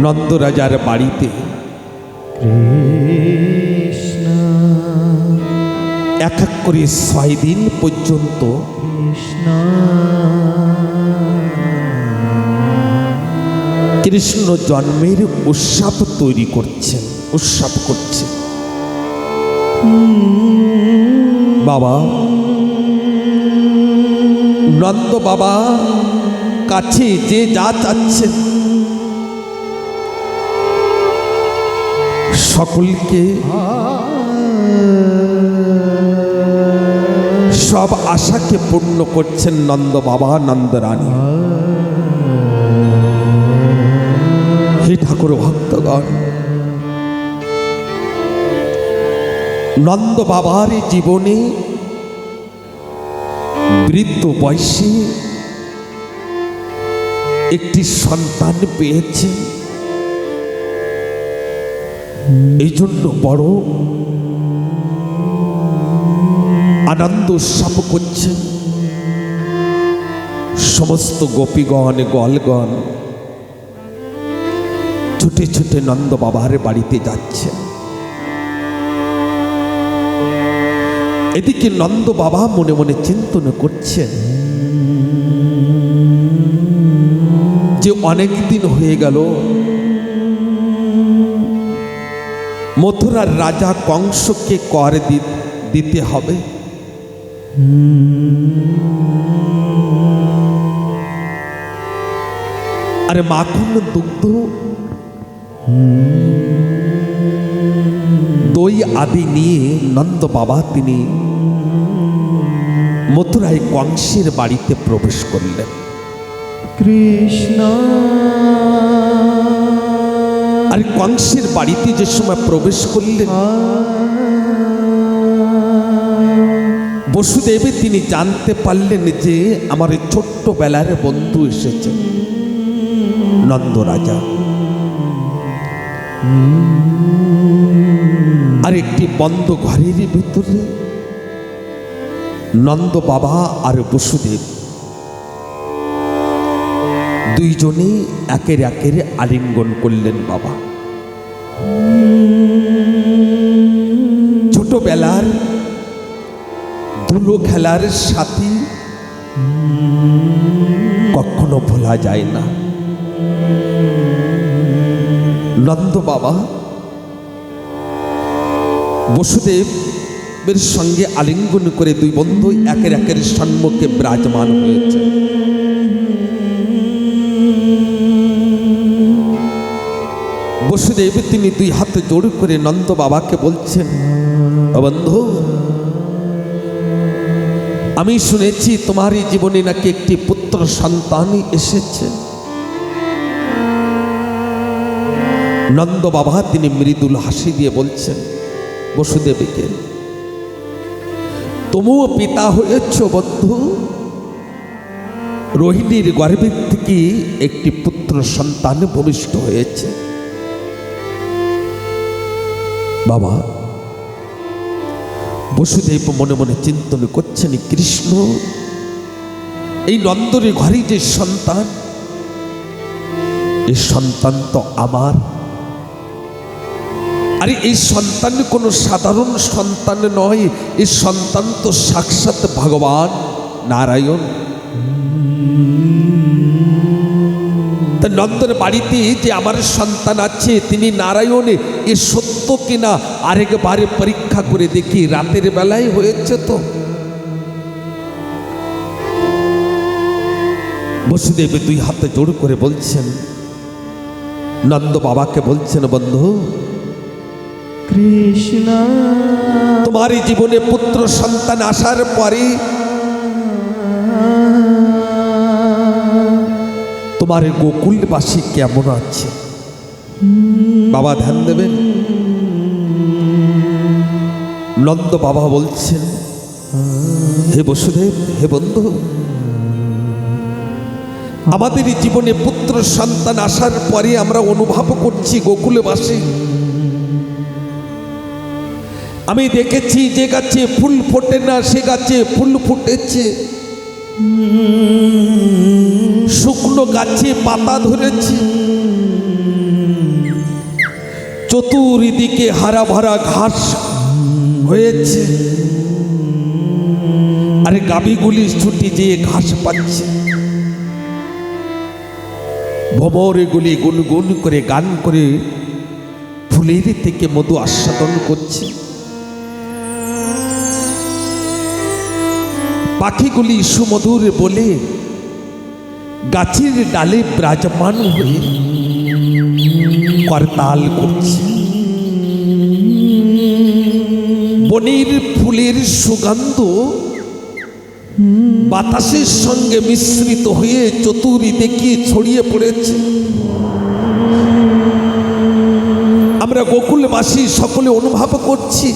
নন্দরাজার বাড়িতে কৃষ্ণ এক এক করে 6 দিন পর্যন্ত কৃষ্ণ কৃষ্ণ জন্মের উৎসব তৈরি করছেন, উৎসব করছে। বাবা নন্দ বাবা কাছে যে যা চাচ্ছেন সকলকে সব আশাকে পূর্ণ করছেন নন্দ বাবা নন্দরানী। হে ঠাকুর ভক্তগণ, নন্দ বাবার জীবনে বৃদ্ধ বয়সে একটি সন্তান পেয়েছে, এই জন্য বড় আনন্দ উৎসব করছেন। সমস্ত গোপীগণ গোয়ালগণ ছুটে ছুটে নন্দ বাবার বাড়িতে যাচ্ছে। এদিকে নন্দ বাবা মনে মনে চিন্তন করছেন যে অনেক দিন হয়ে গেল মথুরার রাজা কংসকে কর দিতে হবে। আরে মাখন দুগ্ধ দই আদি নিয়ে নন্দ বাবা তিনি মথুরায় কংসের বাড়িতে প্রবেশ করলেন। কৃষ্ণ আর কংসের বাড়িতে যে সময় প্রবেশ করলেন, বসুদেব তিনি জানতে পারলেন যে আমার ছোট্টবেলার বন্ধু এসেছে নন্দ রাজা। আর একটি বন্ধ ঘরের ভিতরে নন্দ বাবা আর বসুদেব দুইজনে একের একের আলিঙ্গন করলেন। বাবা ছোটবেলার ধুলো খেলার সাথী কখনো ভোলা যায় না। নন্দ বাবা বসুদেবের সঙ্গে আলিঙ্গন করে দুই বন্ধু একের একের সম্মুখে বিরাজমান হয়েছে। বসুদেব তিনি দুই হাতে জোড় করে নন্দ বাবাকে বলছেন, বন্ধু আমি শুনেছি তোমার এই জীবনে নাকি একটি পুত্র সন্তান এসেছে। নন্দ বাবা তিনি মৃদুল হাসি দিয়ে বলছেন বসুদেবকে, তুমিও পিতা হয়েছ বন্ধু। রোহিণীর গর্ভের থেকে একটি পুত্র সন্তান ভূমিষ্ঠ হয়েছে। বাবা বসুদেব মনে মনে চিন্তন করছেন, কৃষ্ণ এই নন্দরের ঘরে যে সন্তান, এই সন্তান তো আমার। আরে এই সন্তান কোনো সাধারণ সন্তান নয়, এই সন্তান তো সাক্ষাৎ ভগবান নারায়ণ। তা নন্দর বাড়িতে যে আমার সন্তান আছে তিনি নারায়ণ, এ সত্য কিনা আরেকবারে পরীক্ষা করে দেখি। রাতের বেলায় হয়েছে তো। বসুদেব দুই হাতে জোড় করে বলছেন, নন্দ বাবাকে বলছেন, বন্ধু কৃষ্ণ তোমার জীবনে পুত্র সন্তান আসার পরে তোমার গোকুলবাসী কেমন আছে? বাবা ধ্যান দেবেন। নন্দ বাবা বলছেন, হে বসুদেব, হে বন্ধু, আমাদের জীবনে পুত্র সন্তান আসার পরে আমরা অনুভব করছি গোকুলবাসী। আমি দেখেছি যে গাছে ফুল ফোটে না সে গাছে ফুল ফুটেছে, শুকনো গাছে পাতা ধরেছে, চতুর্দিকে হারা ভরা ঘাস হয়েছে, আরে গাভীগুলি ছুটি যেয়ে ঘাস পাচ্ছে, ভমরেগুলি গুনগুন করে গান করে ফুলের থেকে মধু আস্বাদন করছে, পাখিগুলি সুমধুর বলে গাছের ডালে বিরাজমান হয়ে করতাল করছে, বনের ফুলের সুগন্ধ বাতাসের সঙ্গে মিশ্রিত হয়ে চতুর্দিকে ছড়িয়ে পড়েছে। আমরা গোকুলবাসী সকলে অনুভব করছি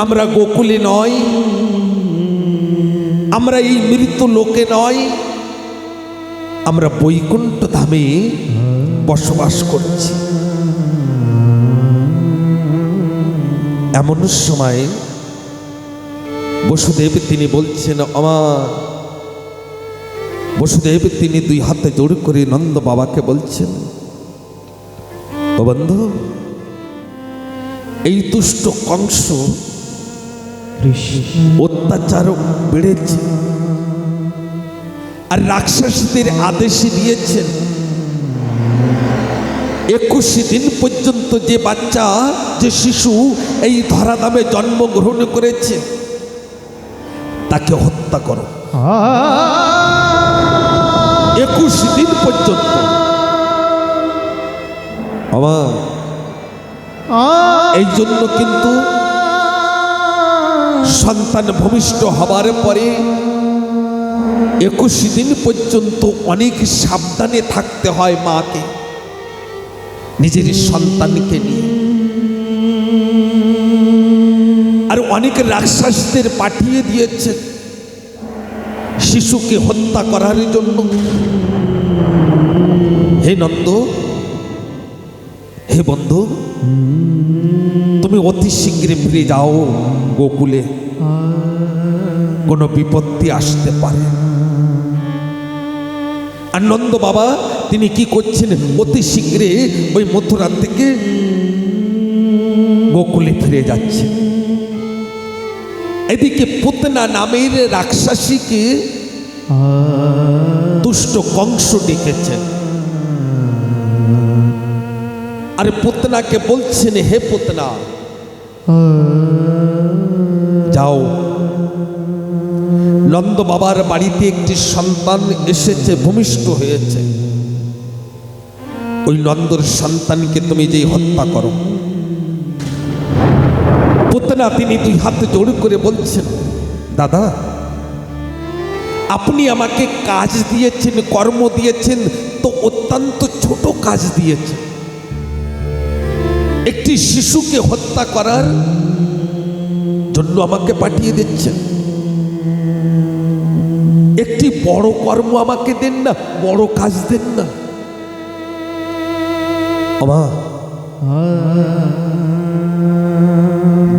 আমরা গোকুলে নয়, আমরা এই মৃত লোকে নয়, আমরা বৈকুণ্ঠ ধামে বসবাস করছি। এমন সময় বসুদেব তিনি বলছেন, আমার বসুদেব তিনি দুই হাতে জোড় করে নন্দ বাবাকে বলছেন, ও বন্ধু, এই দুষ্ট কংস অত্যাচার বেড়েছে আর রাক্ষসদের আদেশ দিয়েছেন 21 দিন পর্যন্ত যে বাচ্চা যে শিশু এই ধরাধামে জন্মগ্রহণ করেছে তাকে হত্যা করো। 21 দিন পর্যন্ত। আমার এই জন্য কিন্তু সন্তান ভূমিষ্ঠ হবার পরে 21 দিন পর্যন্ত অনেক সাবধানে থাকতে হয় মাকে, নিজের সন্তানকে নিয়ে। আর অনেক রাক্ষসদের পাঠিয়ে দিয়েছে শিশুকে হত্যা করার জন্য। হে নন্দ, হে বন্ধু, তুমি অতি শীঘ্রই ফিরে যাও গোকুলে, কোনো বিপত্তি আসতে পারে। আর নন্দ বাবা তিনি কি করছেন, অতি শীঘ্রই ওই মথুরা থেকে গোকুলে ফিরে যাচ্ছে। এদিকে পুতনা নামের রাক্ষসীকে দুষ্ট কংস ডেকেছে, আর পুতনাকে বলছেন, হে পুতনা, যাও, নন্দ বাবার বাড়িতে একটি সন্তান এসেছে, ভূমিষ্ঠ হয়েছে, ওই নন্দর সন্তানকে তুমি যে হত্যা করো। পুতনা তিনি দুই হাত জোড় করে বলছেন, দাদা, আপনি আমাকে কাজ দিয়েছেন, কর্ম দিয়েছেন, তো অত্যন্ত ছোট কাজ দিয়েছেন। একটি শিশুকে হত্যা করার জন্য আমাকে পাঠিয়ে দিচ্ছেন। একটি বড় কর্ম আমাকে দেন না, বড় কাজ দেন না। আমার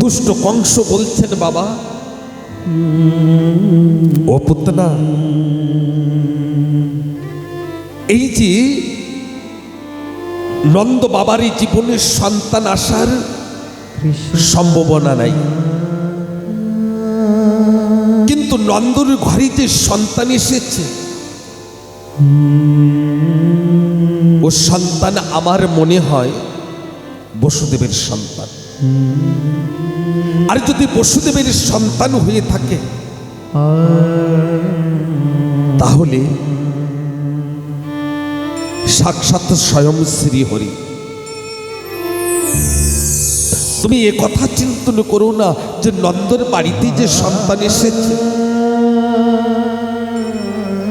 দুষ্ট কংস বলছেন, বাবা, ও পুতনা, এই যে নন্দ বাবারই জীবনে সন্তান আসার সম্ভাবনা নাই, কিন্তু নন্দর ঘরে যে সন্তান এসেছে ও সন্তান আমার মনে হয় বসুদেবের সন্তান। আর যদি বসুদেবের সন্তান হয়ে থাকে তাহলে সাক্ষাৎ স্বয়ং শ্রী হরি। তুমি এ কথা চিন্তন করো না যে নন্দর বাড়িতে যে সন্তান এসেছে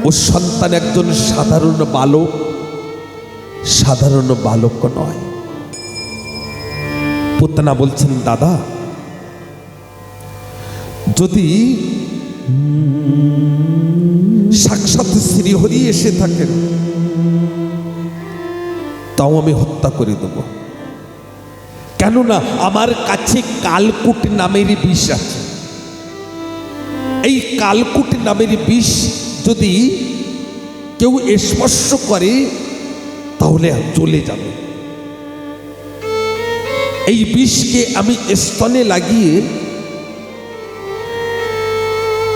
ও সন্তান একজন সাধারণ বালক, সাধারণ বালক নয়। পুতনা বলছেন, দাদা, যদি সাক্ষাৎ শ্রীহরি এসে থাকেন তাও আমি হত্যা করে দেব, কেননা আমার কাছে কালকুট নামের বিষ আছে। এই কালকুট নামের বিষ যদি কেউ স্পর্শ করে তাহলে চলে যাবে। এই বিষকে আমি স্তনে লাগিয়ে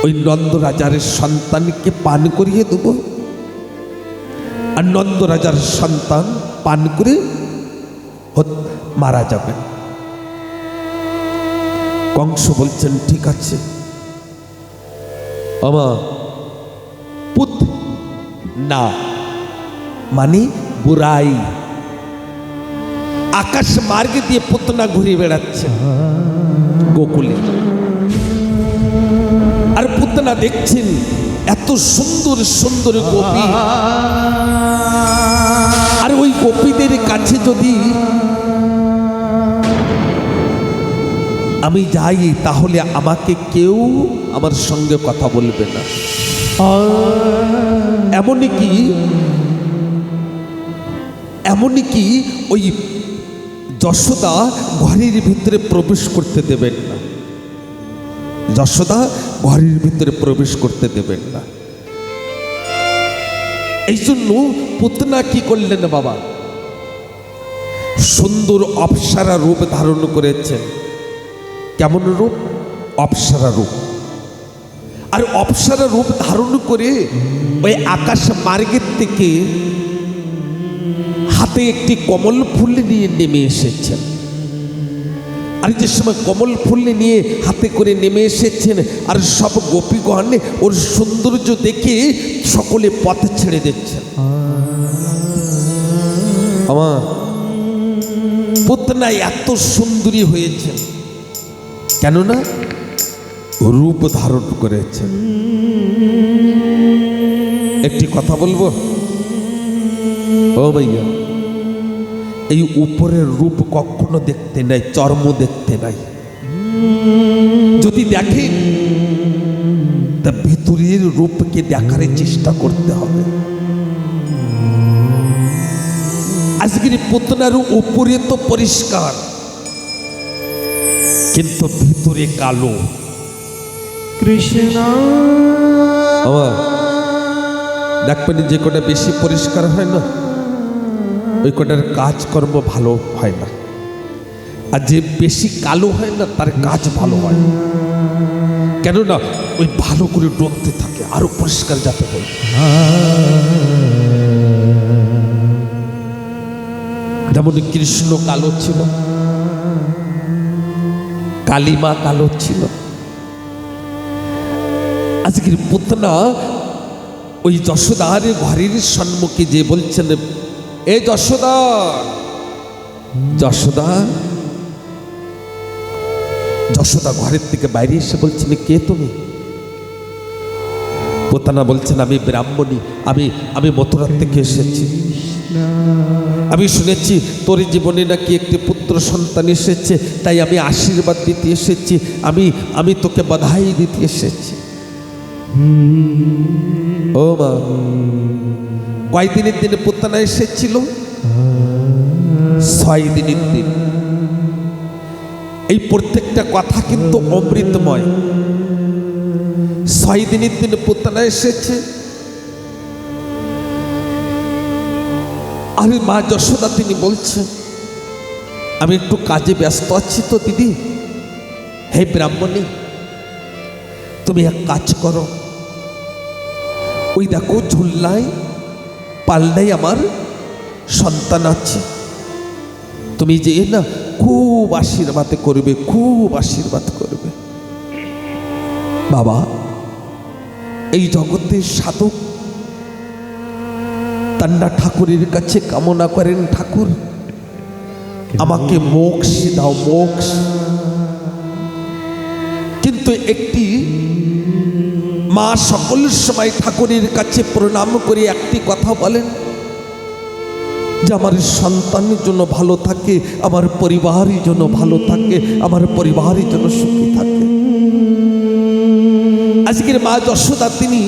ওই নন্দ রাজার সন্তানকে পান করিয়ে দেব, আর নন্দ রাজার সন্তান পান করে মারা যাবে। কংস বলছেন ঠিক আছে। আমার পুত না মানে বুড়াই, আকাশ মার্গে দিয়ে পুতনা ঘুরে বেড়াচ্ছে গোকুলে, আর পুতনা দেখছেন এত সুন্দর সুন্দর গোপী, আর ওই গোপীদের কাছে যদি আমি যাই তাহলে আমাকে কেউ আমার সঙ্গে কথা বলবে না। এমনকি ওই যশোদা ঘরের ভিতরে প্রবেশ করতে দেবেন না, যশোদা ঘরের ভিতরে প্রবেশ করতে দেবেন না। এই জন্য পুতনা কি করলেন বাবা, সুন্দর অপ্সরা রূপ ধারণ করেছেন। কেমন রূপ? অপ্সরা রূপ। আর অপ্সরা রূপ ধারণ করে ওই আকাশ মার্গের থেকে হাতে একটি কমল ফুল নিয়ে নেমে এসেছেন। আর যে সময় কমল ফুল নিয়ে হাতে করে নেমে এসেছেন, আর সব গোপীগণ ওর সৌন্দর্য দেখে সকলে পথ ছেড়ে দিচ্ছেন। আমার পুতনা এত সুন্দরী হয়েছে, কেননা রূপ ধারণ করেছে। একটি কথা বলবো ও ভাইয়া, এই উপরের রূপ কখনো দেখতে নাই, চর্ম দেখতে নাই। যদি দেখেন তা ভিতরের রূপকে দেখার চেষ্টা করতে হবে। আজকের পুতনার উপরে তো পরিষ্কার, কিন্তু ভিতরে কালো। কৃষ্ণ আমার দেখবেন যে কটা বেশি পরিষ্কার হয় না, ওই কটার কাজকর্ম ভালো হয় না, আর যে বেশি কালো হয় না তার কাজ ভালো হয়। কেননা ওই ভালো করে ডলতে থাকে, আরো পরিষ্কার যাতে হয়। যেমন কৃষ্ণ কালো ছিল, কালিমা কালো ছিল। আজকের পুতনা ওই যশোদার ঘরের সম্মুখে যে বলছেন, এ যশোদা, যশোদা। যশোদা ঘরের থেকে বাইরে এসে বলছেন, কে তুমি? পুতনা বলছেন, আমি ব্রাহ্মণী, আমি মথুরার থেকে এসেছি। আমি শুনেছি তোর জীবনে নাকি একটি পুত্র সন্তান এসেছে, তাই আমি আশীর্বাদ দিতে এসেছি, আমি তোকে বাধাই দিতে এসেছি। ও মা, কয়দিনের দিনে পুতনা এসেছিল? 6 দিনের দিন। এই প্রত্যেকটা কথা কিন্তু অমৃতময়। 6 দিনের দিনে পুতনা এসেছে। আর মা যশোদা তিনি বলছেন, আমি একটু কাজে ব্যস্ত আছি তো দিদি। হে ব্রাহ্মণী, তুমি এক কাজ করো, ওই দেখো ঝুল্লায় পাল্লায় আমার সন্তান আছে, তুমি যে না খুব আশীর্বাদ করবে, খুব আশীর্বাদ করবে। বাবা, এই জগতের সাধক তান্না ঠাকুরের কাছে কামনা করেন, ঠাকুর আমাকে মোক্ষ দাও, মোক্ষ। কিন্তু একটি মা সকল সময় ঠাকুরের কাছে প্রণাম করে একটি কথা বলেন, যে আমার সন্তানের জন্য ভালো থাকে, আমার পরিবারের জন্য ভালো থাকে, আমার পরিবারের জন্য সুখী থাকে। আজকের মা যশোদা তিনি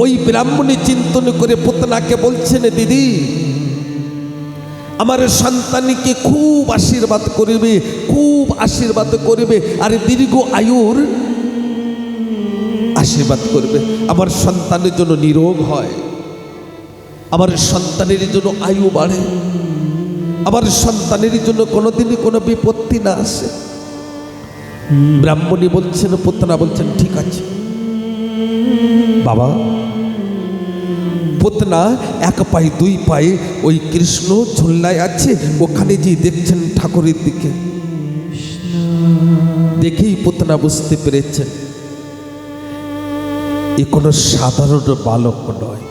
ওই ব্রাহ্মণী চিন্তন করে পুতনাকে বলছেন, দিদি আমার সন্তানকে খুব আশীর্বাদ করবে, খুব আশীর্বাদ করবে, আর দীর্ঘ আয়ুর আশীর্বাদ করবে। আমার সন্তানের জন্য নিরোগ হয়, আমার সন্তানের জন্য আয়ু বাড়ে। আমার সন্তানের জন্য কোনোদিনই কোনো বিপত্তি না আসে। ব্রাহ্মণী বলছেন, পুতনা বলছেন ঠিক আছে বাবা। পুতনা এক পায়ে দুই পায়ে ওই কৃষ্ণ ঝুল্লায় আছে, ওখানে যে দেখছেন ঠাকুরের দিকে, দেখেই পুতনা বুঝতে পেরেছেন এ কোনো সাধারণ বালক নয়,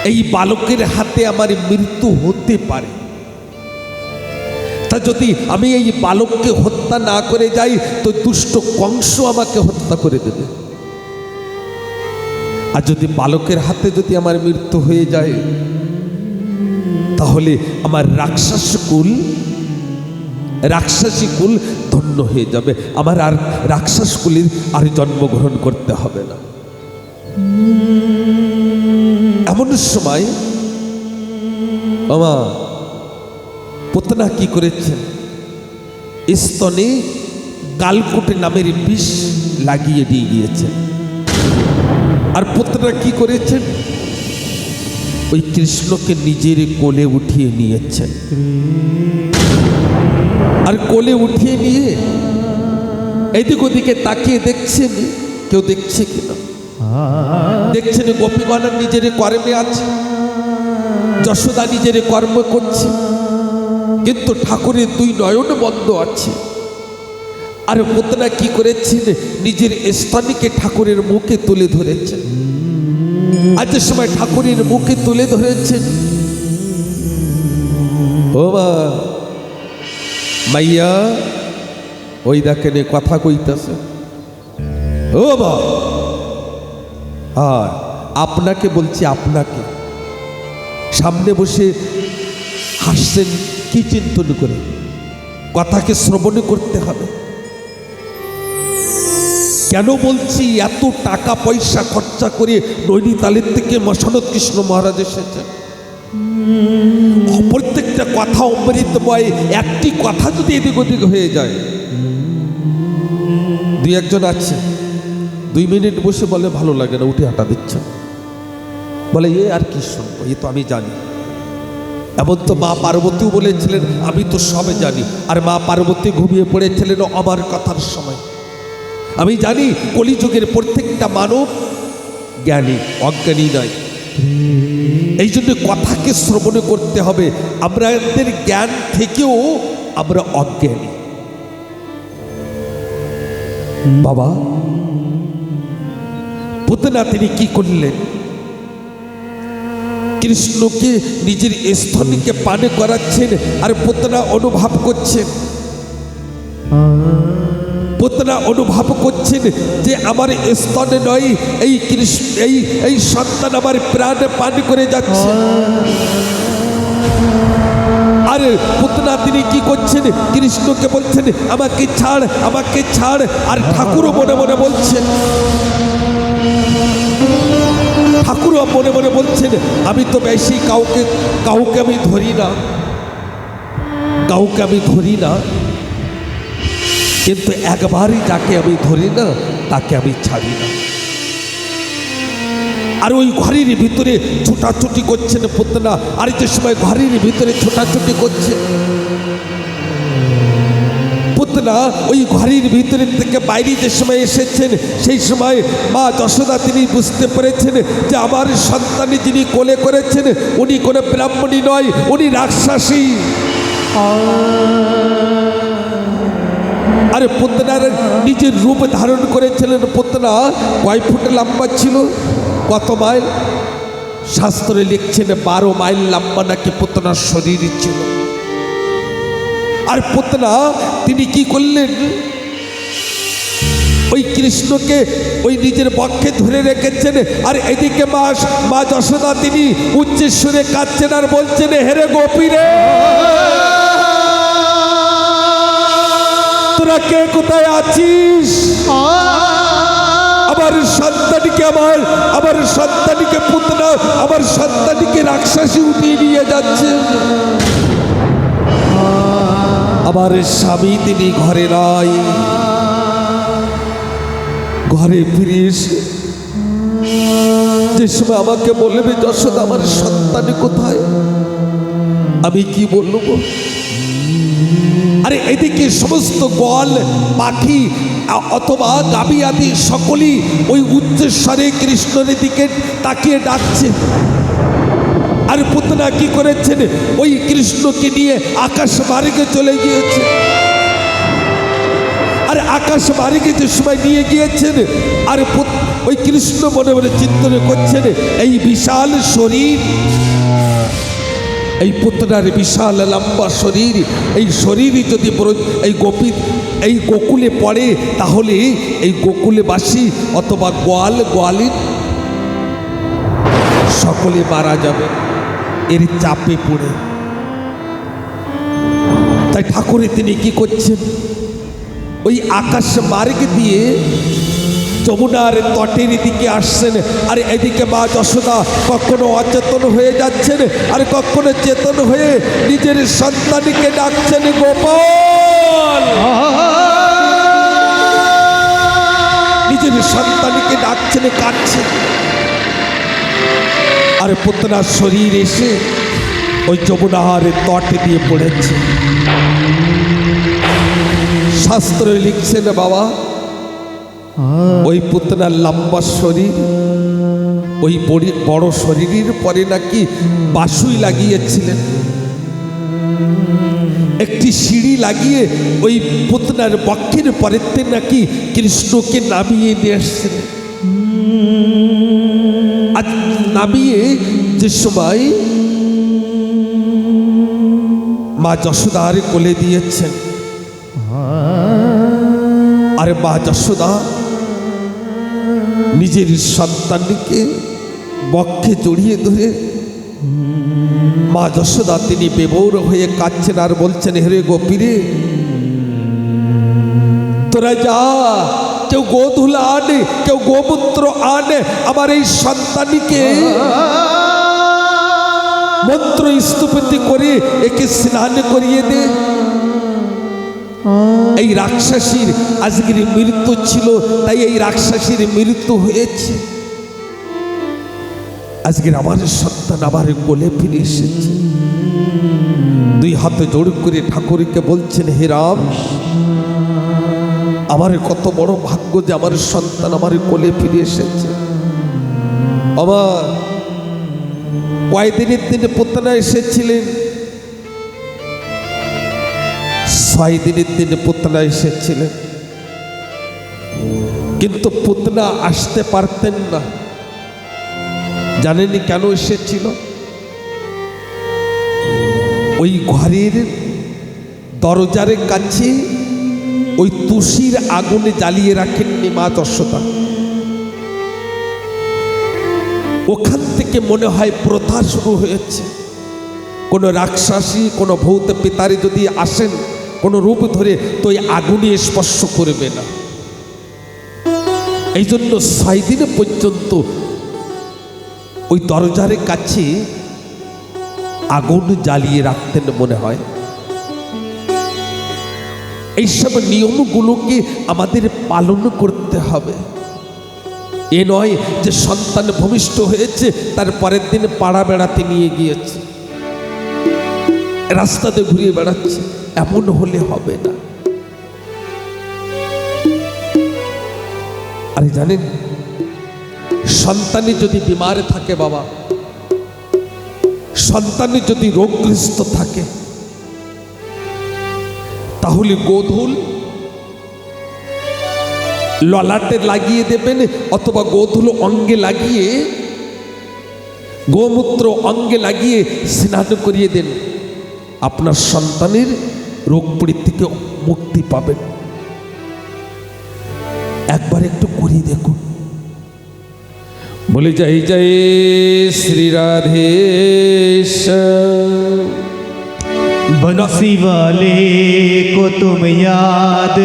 এই বালকের হাতে আমার মৃত্যু হতে পারে। তা যদি আমি এই বালককে হত্যা না করে যাই তো দুষ্ট কংস আমাকে হত্যা করে দেবে, আর যদি বালকের হাতে যদি আমার মৃত্যু হয়ে যায় তাহলে আমার রাক্ষসী কুল ধন্য হয়ে যাবে, আমার আর রাক্ষস কুলের আর জন্মগ্রহণ করতে হবে না। এমন সময় আমা পুতনা কি করেছেন, স্তনে কালকুট নামের বিষ লাগিয়ে দিয়ে গিয়েছেন। আর পুতনা কি করেছেন, ওই কৃষ্ণকে নিজের কোলে উঠিয়ে নিয়েছেন। আর কোলে উঠিয়ে নিয়ে এদিক ওদিকে তাকিয়ে দেখছেন কেউ দেখছে কিনা। দেখছেন গোপীগণ নিজের কর্মে আছে, যশোদা নিজের কর্ম করছে, কিন্তু ঠাকুরের দুই নয়ন বন্ধ আছে। আর পুতনা কি করেছেন, নিজের স্তনকে ঠাকুরের মুখে তুলে ধরেছেন। আজ সময় ঠাকুরের মুখে তুলে ধরেছেন। ও মা মাইয়া, ওই দেখেন কথা কইতেছে। ও মা, আর আপনাকে বলছি, আপনাকে সামনে বসে হাসছেন কি চিন্তন করে, কথাকে শ্রবণ করতে হবে। কেন বলছি, এত টাকা পয়সা খরচা করে নৈনিতালের থেকে মশানত কৃষ্ণ মহারাজ এসেছেন, প্রত্যেকটা কথা অমৃতময়, একটি কথা যদি এদিক ওদিক হয়ে যায়, দুই একজন আছে 2 মিনিট বসে বলে ভালো লাগে না, উঠে হাঁটা দিচ্ছে, বলে এ আর কি শুনবো, এ তো আমি জানি। এমন তো মা পার্বতীও বলেছিলেন আমি তো সবে জানি, আর মা পার্বতী ঘুমিয়ে পড়েছিলেন আমার কথার সময়। আমি জানি কলিযুগের প্রত্যেকটা মানব জ্ঞানী, অজ্ঞানী নয়। এই জন্য কথাকে শ্রবণ করতে হবে। আমাদের জ্ঞান থেকেও আমরা অজ্ঞানী। বাবা পুতনা তিনি কি করলেন, কৃষ্ণকে নিজের স্তনকে পানে করাচ্ছেন। আর পুতনা অনুভব করছেন, পুতনা অনুভব করছেন যে আমার স্তনে নয়, এই কৃষ্ণ এই সন্তান আমার প্রাণ পান করে যাচ্ছে। আর পুতনা তিনি কি করছেন, কৃষ্ণকে বলছেন আমাকে ছাড়, আমাকে ছাড়। আর ঠাকুরও মনে মনে বলছেন, ঠাকুরও মনে মনে বলছেন আমি তো বেশি কাউকে আমি ধরি না, কাউকে আমি ধরি না, কিন্তু একবারই যাকে আমি ধরি না তাকে আমি ছাড়ি না। আর ওই ঘরের ভিতরে ছোটাছুটি করছেন পুতনা। আর যে সময় ঘরের ভিতরে ছোটাছুটি করছে পুতনা, ওই ঘরের ভিতরে থেকে বাইরে যে সময় এসেছেন, সেই সময় মা যশোদা তিনি বুঝতে পেরেছেন যে আমার সন্তানে যিনি কোলে করেছেন উনি কোনো ব্রাহ্মণী নয়, উনি রাক্ষসী। আর পুতনার নিজের রূপ ধারণ করেছিলেন। পুতনা কয় ফুট লম্বা ছিল, কত মাইল? শাস্ত্রে লিখছেন 12 মাইল লম্বা নাকি পুতনার শরীর ছিল। আর পুতনা তিনি কি করলেন, ওই কৃষ্ণকে ওই নিজের বক্ষে ধরে রেখেছেন। আর এদিকে মা যশোদা তিনি উচ্চস্বরে কাঁদছেন আর বলছেন হেরে গোপী রে, তোরা কে কোথায় আছিস? আমার সন্তানকে আমার সন্তানকে পুতনা আমার সন্তানকে রাক্ষসী উঠিয়ে নিয়ে যাচ্ছে। আমার স্বামী তিনি ঘরে নাই। ঘরে ফিরে এসে যে সময় আমাকে বলবে যশোদা আমার সন্তান কোথায়, আমি কি বলবো? আরে এদিকে সমস্ত গল পাখি অথবা গাবি আদি সকলেই ওই উচ্চস্বরে কৃষ্ণের দিকে তাকিয়ে ডাকছে। আর পুতনা কি করেছেন? ওই কৃষ্ণকে নিয়ে আকাশ মার্গে চলে গিয়েছে। আর আকাশ মার্গে যে সময় নিয়ে গিয়েছেন, আর ওই কৃষ্ণ মনে মনে চিন্তনা করছেন, এই বিশাল শরীর, এই পুতনার বিশাল লম্বা শরীর, এই শরীরই যদি এই এই গোকুলে পড়ে, তাহলে এই গোকুলেবাসী অথবা গোয়ালিন সকলে মারা যাবে এর চাপে পড়ে। তাই ঠাকুরে তিনি কি করছেন? ওই আকাশ মার্গ দিয়ে যমুনার তটের দিকে আসছেন। আর এদিকে মা যশোদা কখনো অচেতন হয়ে যাচ্ছেন, আর কখনো চেতন হয়ে নিজের সন্তানকে ডাকছেন, গোপাল। নিজের সন্তানকে ডাকছেন, কাঁদছেন। আর পুতনার শরীর এসে ওই যমুনার তটে দিয়ে পড়েছে। শাস্ত্রে লিখছেন বাবা, ওই পুতনার লম্বা শরীর, ওই বড় শরীরের পরে নাকি বাসুই লাগিয়েছিলেন, একটি সিঁড়ি লাগিয়ে ওই পুতনার বক্ষের পরেতে নাকি কৃষ্ণকে নামিয়ে নিয়ে আসছেন। আজ নামিয়ে যে সময় মা যশোদার কোলে দিয়েছেন, আর মা যশোদা নিজের সন্তানকে বক্ষে জড়িয়ে ধরে মা যশোদা তিনি বেবৌর হয়ে কাঁদছেন আর বলছেন, হেরে গোপীরে, তোরা যা, কেউ গোধূলা আনে, কেউ গোমূত্র আনে, আমার এই সন্তানকে মন্ত্র স্তুপতি করে একে স্নান করিয়ে দে। এই রাক্ষসীর আজকের মৃত্যু ছিল, তাই এই রাক্ষসীর মৃত্যু হয়েছে। আজকের আমার সন্তান আমার কোলে ফিরে এসেছে। দুই হাতে জোড় করে ঠাকুরকে বলছেন, হে রাম, আমার কত বড় ভাগ্য যে আমার সন্তান আমার কোলে ফিরে এসেছে। আমার কয়দিনের দিনে পুতনা এসেছিলেন, 6 দিনের দিনে পুতনা এসেছিলেন, কিন্তু পুতনা আসতে পারতেন না। জানেননি কেন এসেছিল? ওই ঘরের দরজার কাছে ওই তুষির আগুনে জ্বালিয়ে রাখেননি মা যশোদা। ওখান থেকে মনে হয় প্রথা শুরু হয়েছে। কোনো রাক্ষসী, কোনো ভূত পিতারে যদি আসেন কোনো রূপ ধরে, তো ওই আগুনে স্পর্শ করবে না। এই জন্য 6 দিন পর্যন্ত ওই দরজার কাছে আগুন জ্বালিয়ে রাখতেন মনে হয়। এইসব নিয়মগুলোকে আমাদের পালন করতে হবে। এ নয় যে সন্তান ভূমিষ্ঠ হয়েছে তার পরের দিন পাড়া বেড়াতে নিয়ে গিয়েছে, রাস্তাতে ঘুরিয়ে বেড়াচ্ছে, এমন হলে হবে না। আরে জানেন, সন্তানে যদি বিমারে থাকে বাবা, সন্তানে যদি রোগগ্রস্ত থাকে, তাহলে গোধূল ললাটে লাগিয়ে দেবেন, অথবা গোধূল অঙ্গে লাগিয়ে, গোমূত্র অঙ্গে লাগিয়ে স্নান করিয়ে দেন। আপনার সন্তানের রোগ পীড়া থেকে মুক্তি পাবেন। একবার একটু করিয়ে দেখুন। বলে জয় জয় শ্রী রাধেশ। बंसी वाले को तुम याद